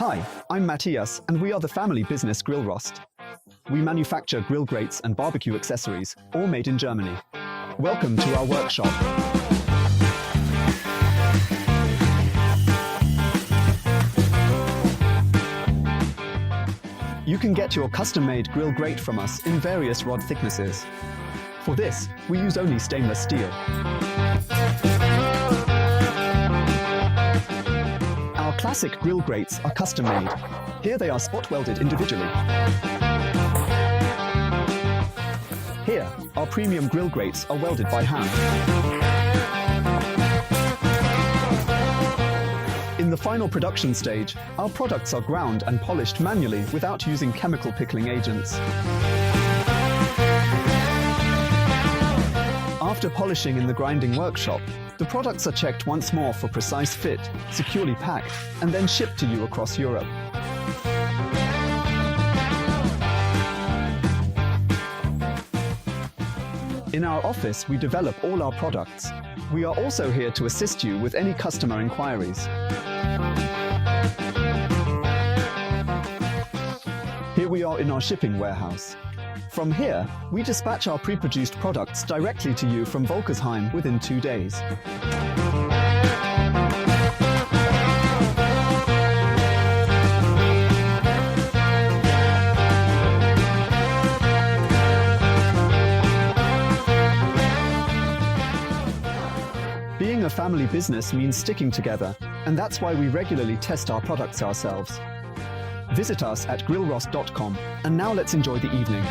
Hi, I'm Matthias, and we are the family business Grill Rost. We manufacture grill grates and barbecue accessories, all made in Germany. Welcome to our workshop. You can get your custom-made grill grate from us in various rod thicknesses. For this, we use only stainless steel. Our classic grill grates are custom-made. Here they are spot-welded individually. Here, our premium grill grates are welded by hand. In the final production stage, our products are ground and polished manually without using chemical pickling agents. After polishing in the grinding workshop, the products are checked once more for precise fit, securely packed, and then shipped to you across Europe. In our office, we develop all our products. We are also here to assist you with any customer inquiries. Here we are in our shipping warehouse. From here, we dispatch our pre-produced products directly to you from Volkersheim within 2 days. Being a family business means sticking together, and that's why we regularly test our products ourselves. Visit us at grillrost.com, and now let's enjoy the evening.